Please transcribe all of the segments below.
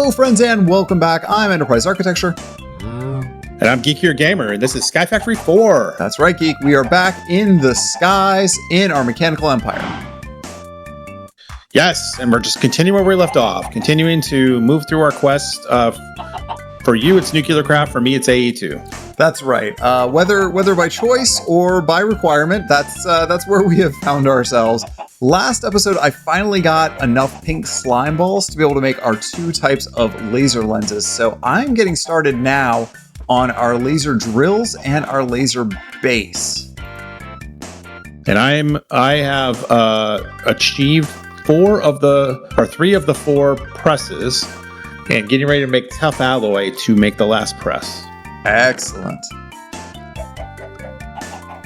Hello friends and welcome back. I'm Enterprise Architecture. And I'm Geekier Gamer, and this is SkyFactory 4. That's right, Geek. We are back in the skies in our mechanical empire. Yes, and we're just continuing where we left off, continuing to move through our quest. For you, it's nuclear craft. For me, it's AE2. That's right. Whether by choice or by requirement, that's where we have found ourselves. Last episode, I finally got enough pink slime balls to be able to make our two types of laser lenses. So I'm getting started now on our laser drills and our laser base. And I have achieved three of the four presses, and getting ready to make tough alloy to make the last press. Excellent.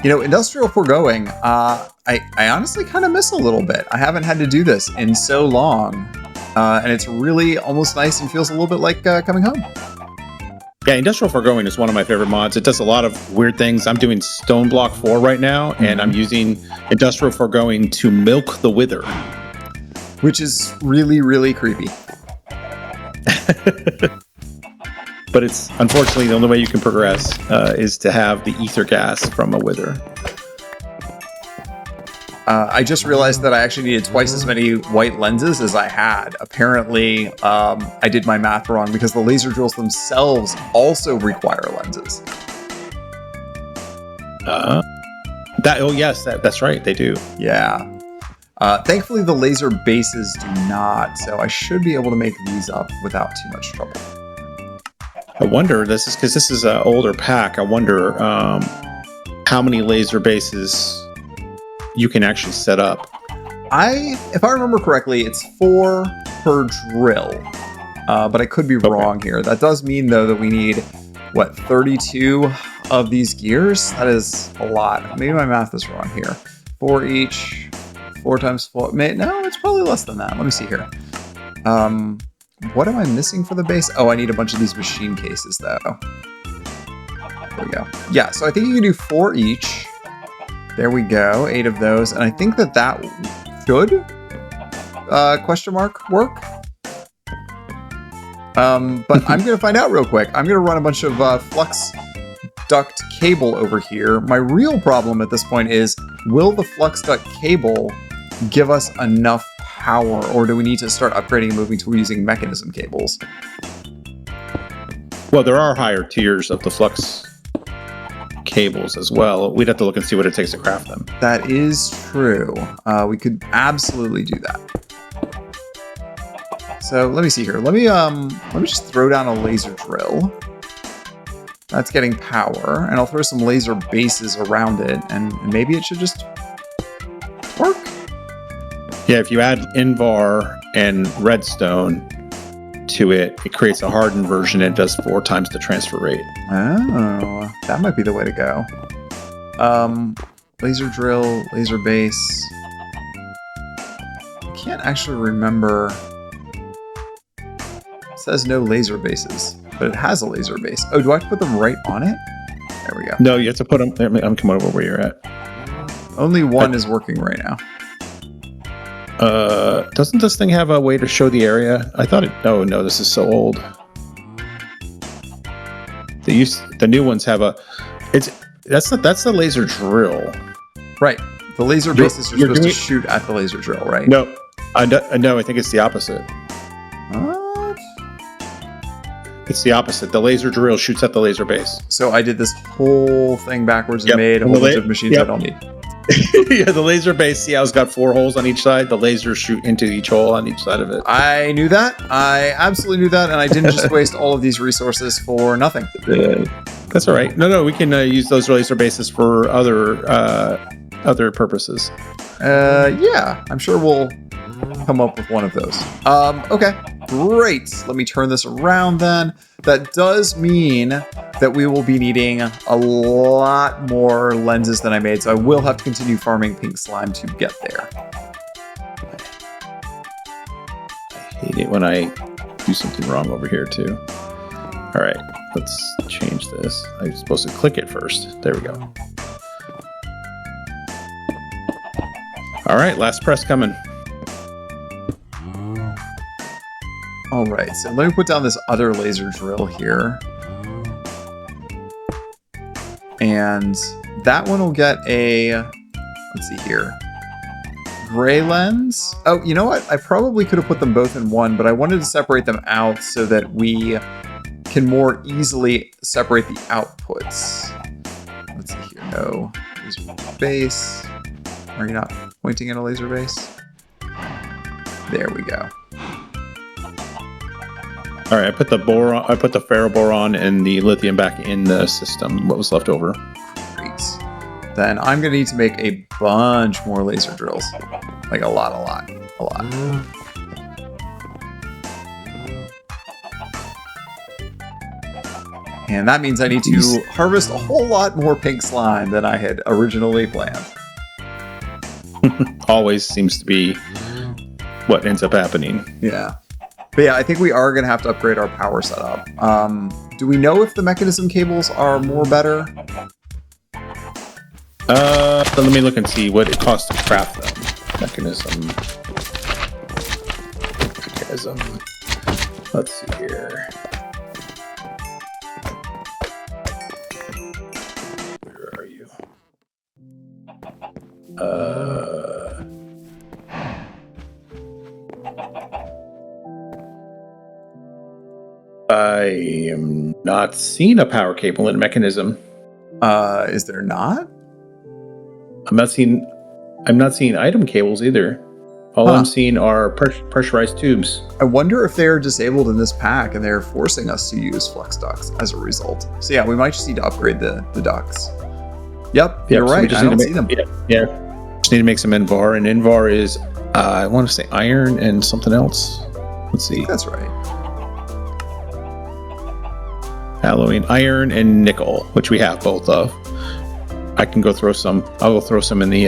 You know, industrial foregoing, I honestly kind of miss a little bit. I haven't had to do this in so long, and it's really almost nice and feels a little bit like coming home. Yeah, industrial foregoing is one of my favorite mods. It does a lot of weird things. I'm doing Stone Block 4 right now, and I'm using industrial foregoing to milk the wither. Which is really, really creepy. But it's unfortunately the only way you can progress is to have the ether gas from a wither. I just realized that I actually needed twice as many white lenses as I had. Apparently, I did my math wrong because the laser drills themselves also require lenses. That's right, they do. Yeah. Thankfully, the laser bases do not, so I should be able to make these up without too much trouble. I wonder, this is an older pack, I wonder how many laser bases you can actually set up. If I remember correctly, it's 4 per drill, but I could be wrong here. That does mean, though, that we need, 32 of these gears? That is a lot. Maybe my math is wrong here. 4 each, 4 times 4. No, it's probably less than that. Let me see here. What am I missing for the base? Oh, I need a bunch of these machine cases, though. There we go. Yeah, so I think you can do 4 each. There we go, 8 of those. And I think that should, question mark, work? But I'm going to find out real quick. I'm going to run a bunch of flux duct cable over here. My real problem at this point is, will the flux duct cable give us enough power, or do we need to start upgrading and moving to using mechanism cables? Well, there are higher tiers of the flux cables as well. We'd have to look and see what it takes to craft them. That is true. We could absolutely do that. So let me see here. Let me just throw down a laser drill. That's getting power, and I'll throw some laser bases around it, and maybe it should just work. Yeah, if you add Invar and redstone to it, it creates a hardened version. It does 4 times the transfer rate. Oh, that might be the way to go. Laser drill, laser base. I can't actually remember. It says no laser bases, but it has a laser base. Oh, do I have to put them right on it? There we go. No, you have to put them. I'm coming over where you're at. Only one is working right now. Doesn't this thing have a way to show the area? I thought it. Oh no, this is so old. The new ones have a. That's the laser drill. Right. The laser bases are supposed to shoot at the laser drill, right? No, I think it's the opposite. What? It's the opposite. The laser drill shoots at the laser base. So I did this whole thing backwards and made a whole bunch of machines I don't need. Yeah, the laser base, see how it's got 4 holes on each side? The lasers shoot into each hole on each side of it. I knew that. I absolutely knew that, and I didn't just waste all of these resources for nothing. That's all right. No, we can use those laser bases for other purposes. Yeah, I'm sure we'll come up with one of those. Okay, great. Let me turn this around then. That does mean that we will be needing a lot more lenses than I made, so I will have to continue farming pink slime to get there. I hate it when I do something wrong over here too. All right, let's change this. I'm supposed to click it first. There we go. All right, last press coming. All right, so let me put down this other laser drill here. And that one will get a, let's see here, gray lens. Oh, you know what? I probably could have put them both in one, but I wanted to separate them out so that we can more easily separate the outputs. Let's see here. No, laser base. Are you not pointing at a laser base? There we go. All right, I put the ferroboron and the lithium back in the system. What was left over? Great. Then I'm gonna need to make a bunch more laser drills. Like a lot. And that means I need to harvest a whole lot more pink slime than I had originally planned. Always seems to be what ends up happening. Yeah. But yeah, I think we are going to have to upgrade our power setup. Do we know if the mechanism cables are more better? Let me look and see what it costs to craft them. Mechanism. Let's see here. Where are you? I am not seeing a power cable in mechanism. Is there not? I'm not seeing item cables either. All I'm seeing are pressurized tubes. I wonder if they're disabled in this pack and they're forcing us to use flex ducts as a result. So yeah, we might just need to upgrade the ducts. Yep, you're right. I don't see them. Yeah. Just need to make some Invar, and Invar is, I want to say iron and something else. Let's see. That's right. Alloying iron and nickel, which we have both of. I can go throw some. I will throw some in the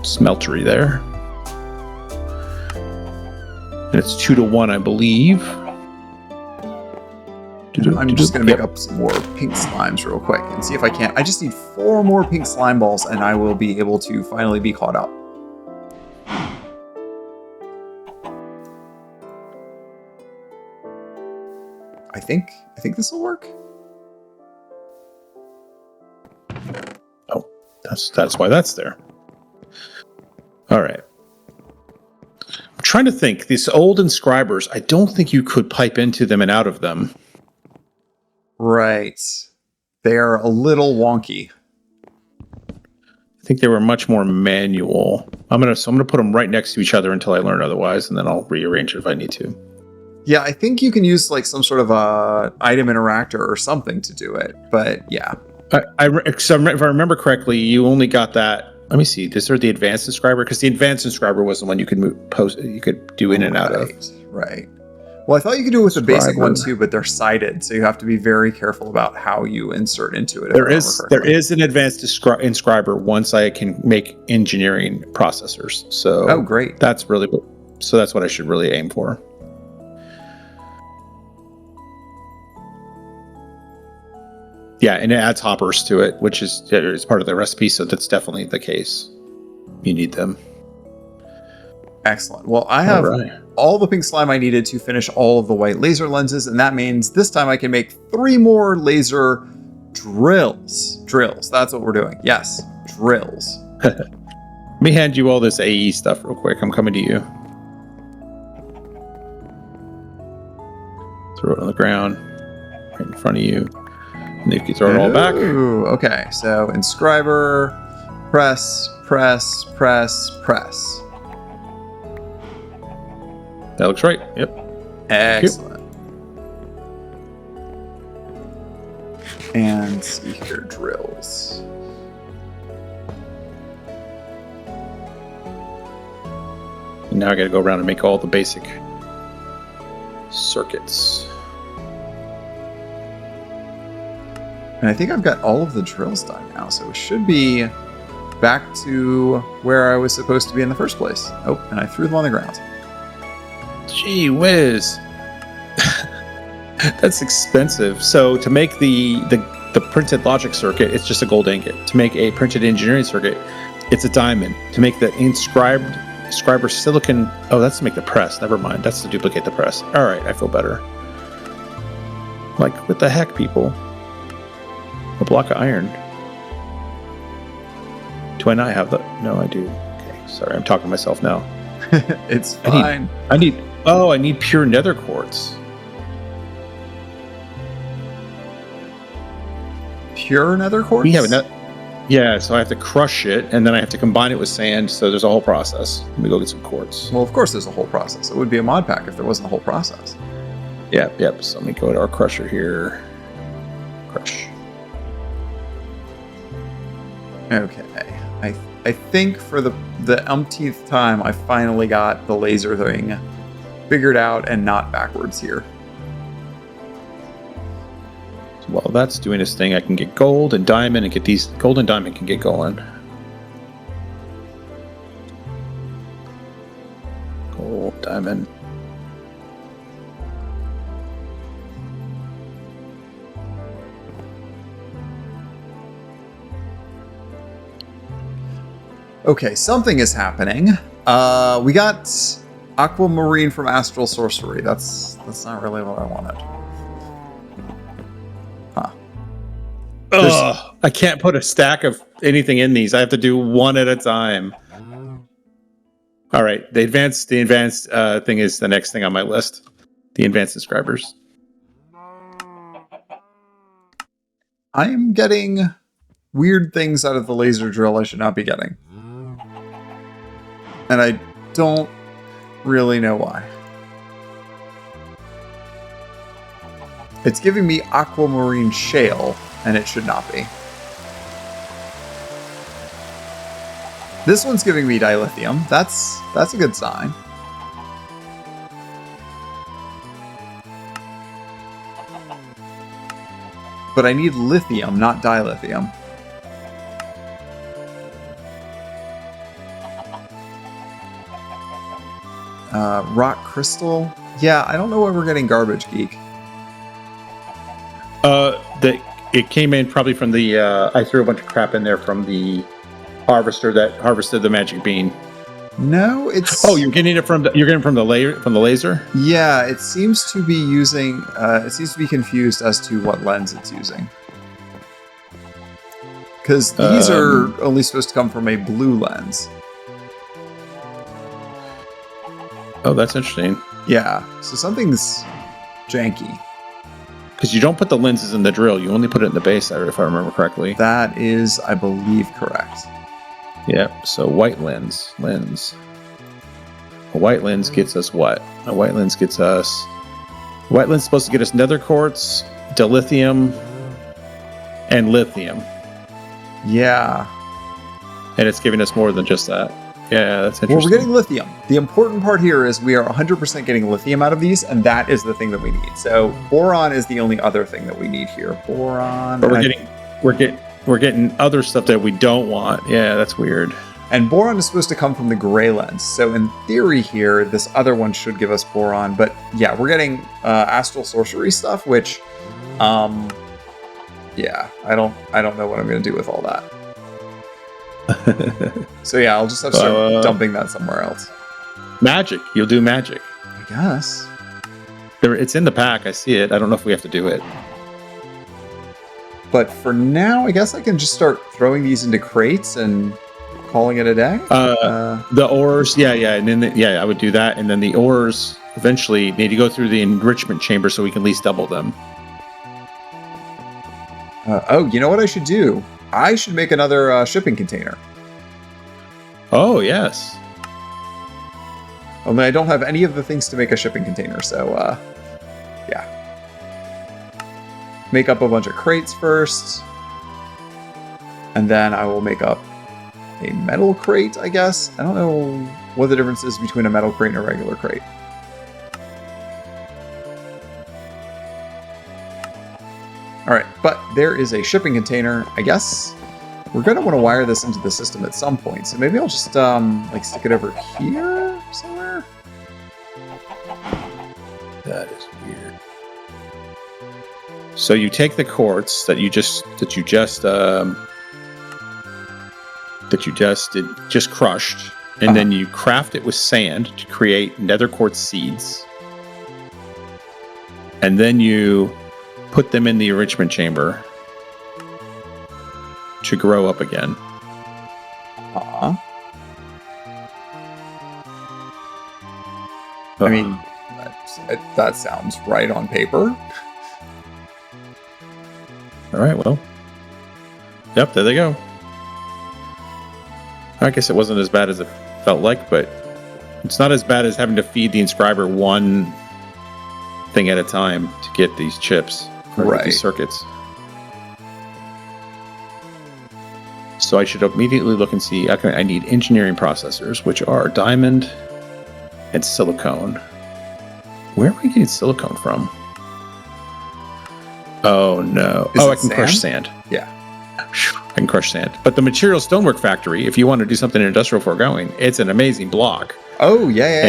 smeltery there. And it's 2-to-1, I believe. I'm just going to make up some more pink slimes real quick and see if I can. I just need 4 more pink slime balls and I will be able to finally be caught up. I think this will work. Oh, that's why that's there. All right. I'm trying to think. These old inscribers, I don't think you could pipe into them and out of them. Right. They are a little wonky. I think they were much more manual. I'm gonna put them right next to each other until I learn otherwise, and then I'll rearrange it if I need to. Yeah, I think you can use like some sort of a item interactor or something to do it, but yeah. If I remember correctly, you only got that. Let me see. This is the advanced inscriber, because the advanced inscriber was the one you could you could do in and out of. Right. Well, I thought you could do it with the basic one too, but they're sighted, so you have to be very careful about how you insert into it. There is an advanced inscriber once I can make engineering processors. So great. That's what I should really aim for. Yeah, and it adds hoppers to it, which is part of the recipe, so that's definitely the case. You need them. Excellent. Well, I have all the pink slime I needed to finish all of the white laser lenses, and that means this time I can make 3 more laser drills. Drills. That's what we're doing. Yes, drills. Let me hand you all this AE stuff real quick. I'm coming to you. Throw it on the ground, right in front of you. And if you throw it all back. Ooh, okay. So inscriber, press. That looks right. Yep. Excellent. And see here, drills. And now I got to go around and make all the basic circuits. And I think I've got all of the drills done now, so it should be back to where I was supposed to be in the first place. Oh, and I threw them on the ground. Gee whiz. That's expensive. So to make the printed logic circuit, it's just a gold ingot. To make a printed engineering circuit, it's a diamond. To make the inscribed Inscriber silicon. Oh, that's to make the press. Never mind. That's to duplicate the press. All right, I feel better. Like, what the heck, people? A block of iron. Do I not have the? No, I do. Okay, sorry, I'm talking to myself now. It's fine. I need pure nether quartz. Pure nether quartz? We have a yeah, so I have to crush it, and then I have to combine it with sand, so there's a whole process. Let me go get some quartz. Well, of course there's a whole process. It would be a mod pack if there wasn't a whole process. Yep. So let me go to our crusher here. Crush. Okay. I think for the umpteenth time, I finally got the laser thing figured out and not backwards here. While that's doing its thing, I can get gold and diamond and get these. Gold and diamond can get going. Gold, diamond. Okay, something is happening. We got aquamarine from Astral Sorcery. That's not really what I wanted. Huh. Ugh, I can't put a stack of anything in these. I have to do one at a time. All right, the advanced thing is the next thing on my list. The advanced inscribers. I am getting weird things out of the laser drill I should not be getting. And I don't really know why. It's giving me aquamarine shale, and it should not be. This one's giving me dilithium. That's a good sign. But I need lithium, not dilithium. Rock crystal. Yeah, I don't know why we're getting garbage, Geek. It came in probably from the. I threw a bunch of crap in there from the harvester that harvested the magic bean. No, it's. Oh, you're getting it from the laser. Yeah, it seems to be using. It seems to be confused as to what lens it's using. Because these are only supposed to come from a blue lens. Oh, that's interesting. Yeah, so something's janky. Because you don't put the lenses in the drill; you only put it in the base, if I remember correctly. That is, I believe, correct. Yep. So white lens. A white lens gets us what? A white lens gets us. White lens is supposed to get us nether quartz, dilithium, and lithium. Yeah. And it's giving us more than just that. Yeah, that's interesting. Well, we're getting lithium. The important part here is we are 100% getting lithium out of these, and that is the thing that we need. So boron is the only other thing that we need here. Boron. But we're getting other stuff that we don't want. Yeah, that's weird. And boron is supposed to come from the gray lens. So in theory here, this other one should give us boron. But yeah, we're getting astral sorcery stuff, which, yeah, I don't know what I'm going to do with all that. So yeah, I'll just have to start dumping that somewhere else. Magic. You'll do magic. I guess. It's in the pack. I see it. I don't know if we have to do it. But for now, I guess I can just start throwing these into crates and calling it a day. The ores, yeah, and then I would do that, and then the ores eventually need to go through the enrichment chamber so we can at least double them. Oh, you know what I should do? I should make another shipping container. Oh, yes. Only I don't have any of the things to make a shipping container, so, yeah. Make up a bunch of crates first. And then I will make up a metal crate, I guess. I don't know what the difference is between a metal crate and a regular crate. Alright, but there is a shipping container. I guess we're going to want to wire this into the system at some point. So maybe I'll just, like, stick it over here somewhere? That is weird. So you take the quartz that you just crushed, and then you craft it with sand to create nether quartz seeds. And then you put them in the enrichment chamber to grow up again. I mean, that sounds right on paper. All right, well. Yep, there they go. I guess it wasn't as bad as it felt like, but it's not as bad as having to feed the inscriber one thing at a time to get these chips, or these circuits. So I should immediately look and see, okay, I need engineering processors, which are diamond and silicone. Where am I getting silicone from? Oh, no. I can crush sand. Yeah. I can crush sand. But the Material Stonework Factory, if you want to do something in industrial foregoing, it's an amazing block. Oh, yeah.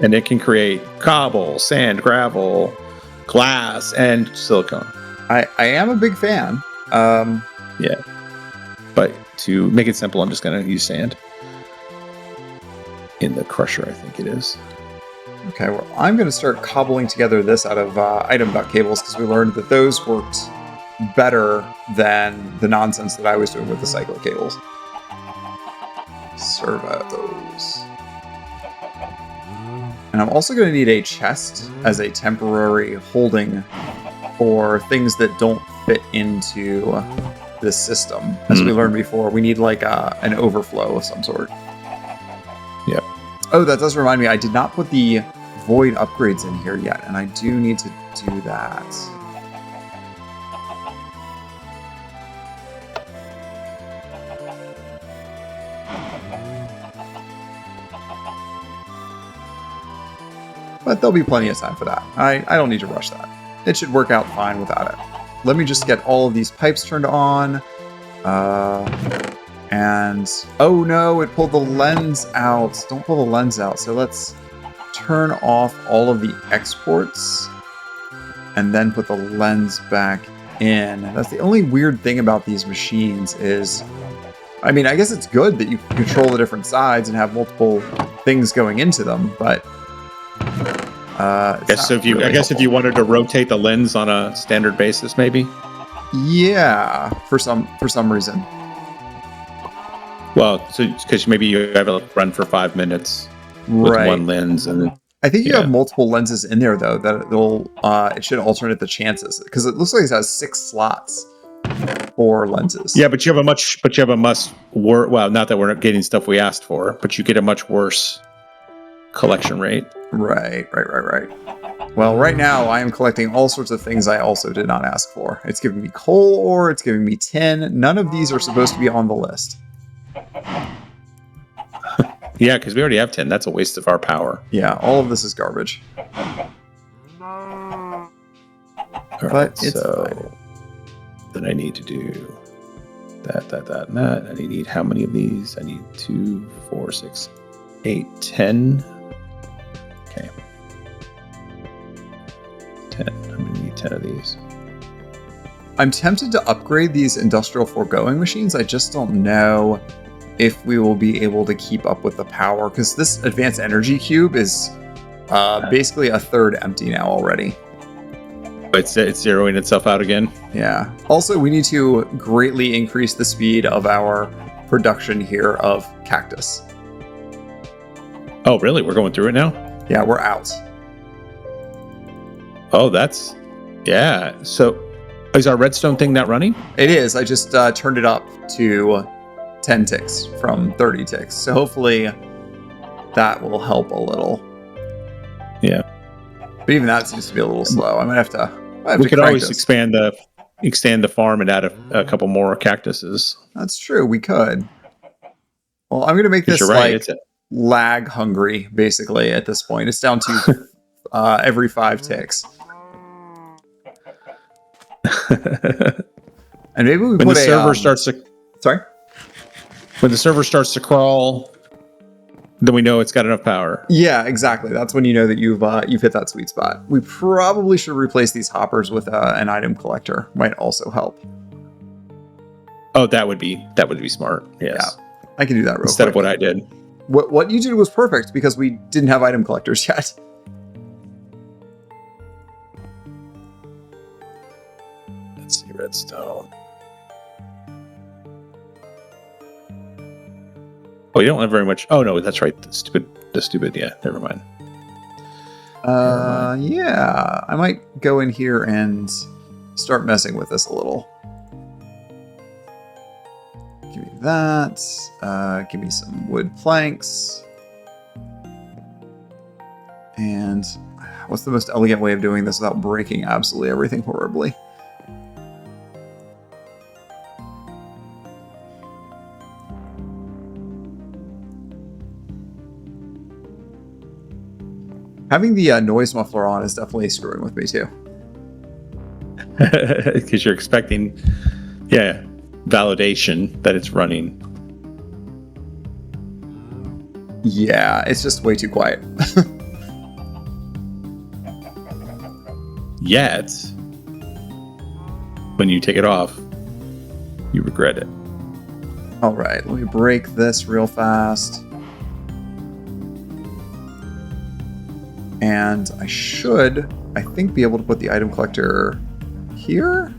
And it can create cobble, sand, gravel, glass, and silicone. I am a big fan. Yeah. But to make it simple, I'm just going to use sand. In the crusher, I think it is. Okay, well, I'm going to start cobbling together this out of item duct cables because we learned that those worked better than the nonsense that I was doing with the cyclic cables. Servos. And I'm also going to need a chest as a temporary holding for things that don't fit into this system. As we learned before, we need like an overflow of some sort. Yep. Oh, that does remind me, I did not put the void upgrades in here yet, and I do need to do that. But there'll be plenty of time for that. I don't need to rush that. It should work out fine without it. Let me just get all of these pipes turned on. And oh no, it pulled the lens out. Don't pull the lens out. So let's turn off all of the exports and then put the lens back in. That's the only weird thing about these machines is, I mean, I guess it's good that you can control the different sides and have multiple things going into them, but I guess if you wanted to rotate the lens on a standard basis, maybe. Yeah, for some reason. Well, so because maybe you have a run for 5 minutes with one lens, and then, I think you have multiple lenses in there though that it should alternate the chances because it looks like it has 6 slots for lenses. Yeah, but you have well, not that we're not getting stuff we asked for, but you get a much worse collection rate. Right. Well, right now I am collecting all sorts of things I also did not ask for. It's giving me coal ore, it's giving me tin. None of these are supposed to be on the list. Yeah, because we already have 10. That's a waste of our power. Yeah, all of this is garbage. All but right, it's so then I need to do that, and that. I need how many of these? I need 2, 4, 6, 8, 10. Okay. 10. I'm going to need 10 of these. I'm tempted to upgrade these industrial foregoing machines. I just don't know if we will be able to keep up with the power because this advanced energy cube is basically a third empty now already. It's zeroing itself out again. Yeah. Also, we need to greatly increase the speed of our production here of cactus. Oh, really? We're going through it now? Yeah, we're out. Oh, yeah. So is our redstone thing not running? It is. I just turned it up to 10 ticks from 30 ticks. So hopefully that will help a little. Yeah. But even that seems to be a little slow. I might have to. We could always expand the farm and add a couple more cactuses. That's true. We could. Well, I'm going to make this lag hungry, basically, at this point. It's down to every 5 ticks. And maybe we when the server starts to... Sorry? When the server starts to crawl, then we know it's got enough power. Yeah, exactly. That's when you know that you've hit that sweet spot. We probably should replace these hoppers with an item collector. Might also help. Oh, that would be smart. Yes. I can do that real instead quick. of what I did. What you did was perfect because we didn't have item collectors yet. Let's see, redstone. Oh, you don't have very much. Oh no, that's right. The stupid. Yeah, never mind. Yeah, I might go in here and start messing with this a little. Give me that. Give me some wood planks. And what's the most elegant way of doing this without breaking absolutely everything horribly? Having the noise muffler on is definitely screwing with me too. Because you're expecting, validation that it's running. Yeah, it's just way too quiet. Yet, when you take it off, you regret it. All right, let me break this real fast. And I should, I think, be able to put the item collector here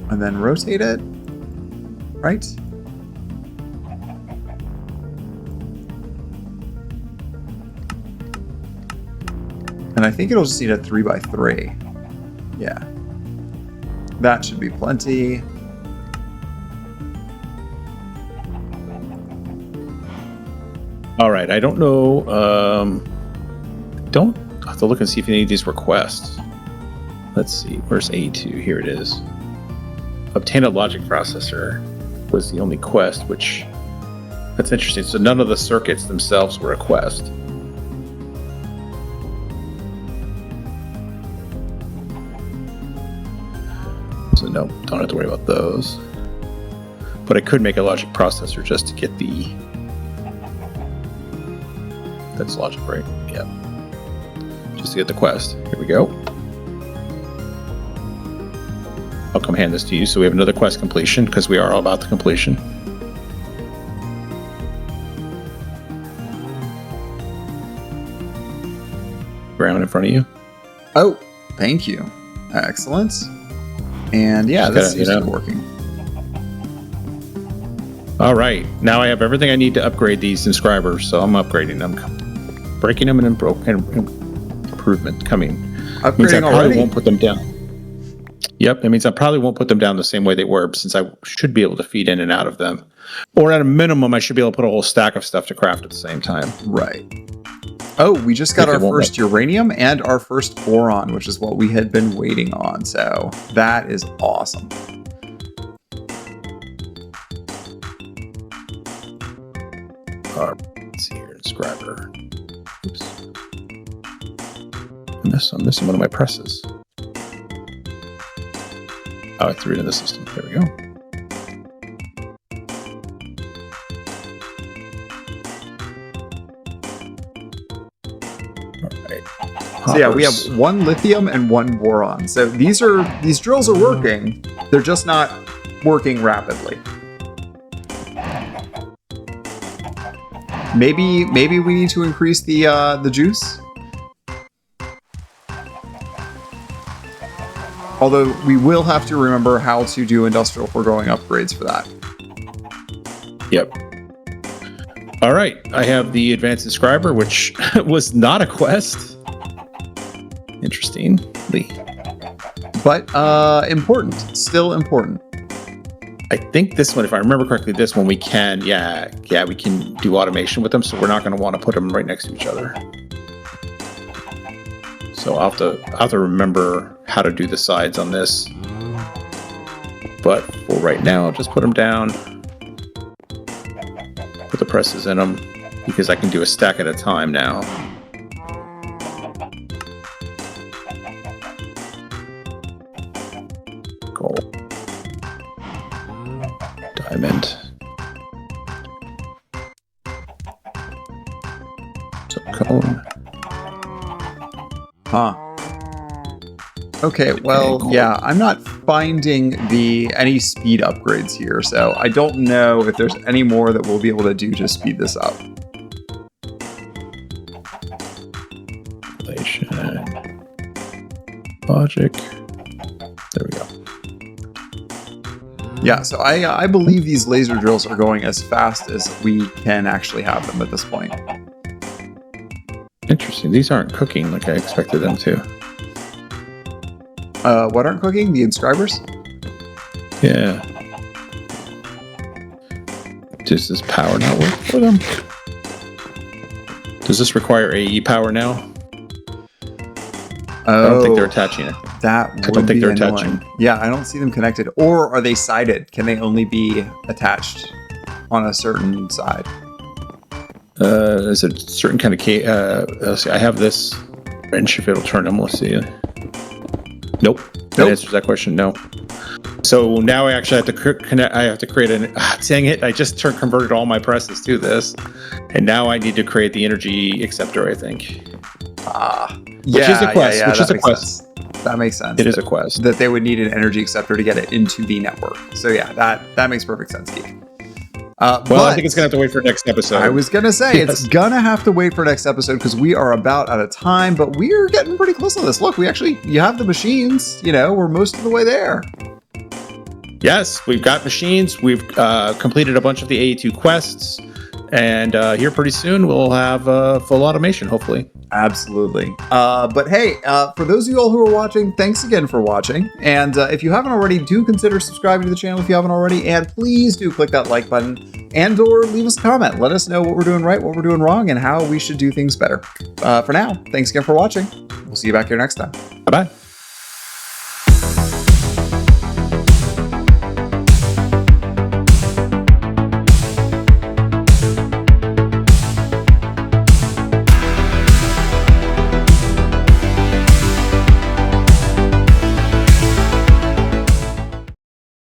and then rotate it, right? And I think it'll just need a 3x3. Yeah. That should be plenty. All right, I don't know. I have to look and see if any of these requests. Let's see, where's A2? Here it is. Obtain a logic processor was the only quest, which that's interesting. So none of the circuits themselves were a quest. So no, don't have to worry about those. But I could make a logic processor just to get the... That's logic, right? Yeah. Just to get the quest. Here we go. I'll come hand this to you. So we have another quest completion because we are all about the completion. Ground in front of you. Oh, thank you. Excellent. And yeah, this seems to be working. All right. Now I have everything I need to upgrade these inscribers, so I'm upgrading them. Breaking them and improvement coming. Upgrading means I probably already? won't put them down. Yep, that means I probably won't put them down the same way they were, since I should be able to feed in and out of them. Or at a minimum, I should be able to put a whole stack of stuff to craft at the same time. Right. Oh, we just got our first uranium and our first boron, which is what we had been waiting on. So that is awesome. Let's see here, inscriber. Oops. I'm missing one of my presses. Oh, I threw it in the system. There we go. All right. So yeah, we have one lithium and one boron. So these drills are working. They're just not working rapidly. Maybe we need to increase the juice. Although we will have to remember how to do industrial foregoing upgrades for that. Yep. All right, I have the advanced inscriber, which was not a quest. Interestingly. But important. Still important. I think this one, if I remember correctly, this one we can, we can do automation with them, so we're not going to want to put them right next to each other. So I'll have to remember how to do the sides on this. But for right now, I'll just put them down. Put the presses in them, because I can do a stack at a time now. Gold. Diamond. Cone. Huh. Okay, well, yeah, I'm not finding any speed upgrades here, so I don't know if there's any more that we'll be able to do to speed this up. Logic. There we go. Yeah, so I believe these laser drills are going as fast as we can actually have them at this point. Interesting. These aren't cooking like I expected them to. What aren't cooking? The inscribers? Yeah. Does this power not work for them? Does this require AE power now? I don't think they're attaching it. That I don't think they're attaching. Yeah, I don't see them connected. Or are they sided? Can they only be attached on a certain side? There's a certain kind of let's see, I have this wrench if it'll turn them. Let's see. Nope. That answers that question. No. So now I actually have to connect. I have to create an. Dang it! I just converted all my presses to this, and now I need to create the energy acceptor. I think. Which is a quest. Yeah, which is a quest. That makes sense. It is a quest. That they would need an energy acceptor to get it into the network. So yeah, that makes perfect sense, Geek. Well, I think it's gonna have to wait for next episode. I was gonna say it's gonna have to wait for next episode because we are about out of time, but we're getting pretty close to this. Look, you have the machines. We're most of the way there. Yes, we've got machines. We've completed a bunch of the AE2 quests, and here pretty soon we'll have full automation, hopefully. Absolutely. But hey, for those of you all who are watching, thanks again for watching. And if you haven't already, do consider subscribing to the channel if you haven't already. And please do click that like button and or leave us a comment. Let us know what we're doing right, what we're doing wrong, and how we should do things better. For now, thanks again for watching. We'll see you back here next time. Bye-bye.